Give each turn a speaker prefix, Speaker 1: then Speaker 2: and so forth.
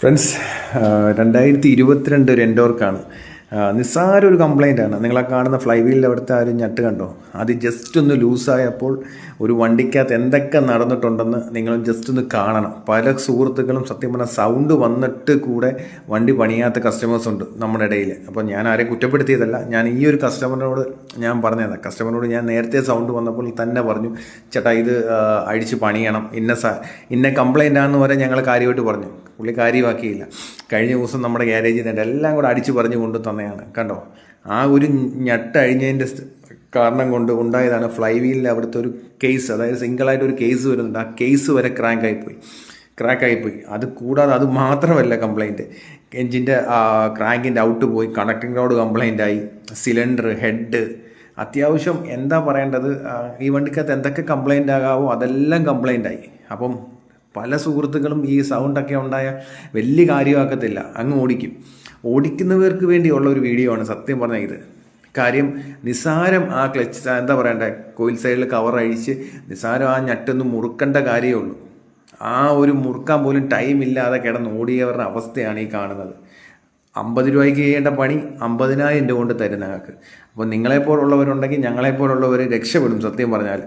Speaker 1: Friends, 2022 ഒരു എൻഡോർക്കാണ്. നിസ്സാര ഒരു കംപ്ലൈൻ്റാണ്. നിങ്ങളാ കാണുന്ന ഫ്ലൈ വീലിൻ്റെ അവിടുത്തെ ആ ഒരു ഞട്ട് കണ്ടോ? അത് ജസ്റ്റ് ഒന്ന് ലൂസായപ്പോൾ ഒരു വണ്ടിക്കകത്ത് എന്തൊക്കെ നടന്നിട്ടുണ്ടെന്ന് നിങ്ങൾ ജസ്റ്റ് ഒന്ന് കാണണം. പല സുഹൃത്തുക്കളും സത്യം പറഞ്ഞാൽ സൗണ്ട് വന്നിട്ട് കൂടെ വണ്ടി പണിയാത്ത കസ്റ്റമേഴ്സ് ഉണ്ട് നമ്മുടെ ഇടയിൽ. അപ്പോൾ ഞാൻ ആരെയും കുറ്റപ്പെടുത്തിയതല്ല. ഞാൻ ഈ ഒരു കസ്റ്റമറിനോട് ഞാൻ പറഞ്ഞതാണ്. കസ്റ്റമറിനോട് ഞാൻ നേരത്തെ സൗണ്ട് വന്നപ്പോൾ തന്നെ പറഞ്ഞു, ചേട്ടാ ഇത് അഴിച്ച് പണിയണം, ഇന്ന കംപ്ലൈൻ്റ് ആണെന്ന് വരെ ഞങ്ങൾ കാര്യമായിട്ട് പറഞ്ഞു. പുള്ളി കാര്യമാക്കിയില്ല. കഴിഞ്ഞ ദിവസം നമ്മുടെ ഗ്യാരേജിൽ നിന്ന് എല്ലാം കൂടെ അടിച്ച് പറഞ്ഞു കൊണ്ട് തന്നെയാണ്. കണ്ടോ, ആ ഒരു ഞട്ട് അഴിഞ്ഞതിൻ്റെ കാരണം കൊണ്ട് ഉണ്ടായതാണ് ഫ്ലൈ വീലിൻ്റെ അവിടുത്തെ ഒരു കേസ്. അതായത് സിംഗിളായിട്ട് ഒരു കേസ് വരുന്നുണ്ട്. ആ കേസ് വരെ ക്രാക്കായിപ്പോയി. അത് കൂടാതെ അത് മാത്രമല്ല കംപ്ലൈൻറ്റ്, എൻജിൻ്റെ ക്രാങ്കിൻ്റെ ഔട്ട് പോയി, കണക്റ്റിംഗ് റോഡ് കംപ്ലൈൻ്റ് ആയി, സിലിണ്ടർ, ഹെഡ്, അത്യാവശ്യം എന്താ പറയേണ്ടത്, ഈ വണ്ടിക്കകത്ത് എന്തൊക്കെ കംപ്ലൈൻ്റ് ആകാവോ അതെല്ലാം കംപ്ലൈൻ്റ് ആയി. അപ്പം പല സുഹൃത്തുക്കളും ഈ സൗണ്ടൊക്കെ ഉണ്ടായ വലിയ കാര്യമാക്കത്തില്ല, അങ്ങ് ഓടിക്കുന്നവർക്ക് വേണ്ടിയുള്ള ഒരു വീഡിയോ ആണ് സത്യം പറഞ്ഞാൽ ഇത്. കാര്യം നിസ്സാരം ആ ക്ലച്ച് എന്താ പറയണ്ടേ, കോയിൽ സൈഡിൽ കവർ അഴിച്ച് നിസ്സാരം ആ ഞട്ടൊന്ന് മുറുക്കേണ്ട കാര്യമേ ഉള്ളൂ. ആ ഒരു മുറുക്കാൻ പോലും ടൈം ഇല്ലാതെ കിടന്ന് ഓടിയവരുടെ അവസ്ഥയാണ് ഈ കാണുന്നത്. 50 രൂപയ്ക്ക് ചെയ്യേണ്ട പണി 50,000 രൂപ കൊണ്ട് തരുന്ന ആൾക്ക്. അപ്പോൾ നിങ്ങളെപ്പോലുള്ളവരുണ്ടെങ്കിൽ ഞങ്ങളെപ്പോലുള്ളവർ രക്ഷപ്പെടും സത്യം പറഞ്ഞാൽ.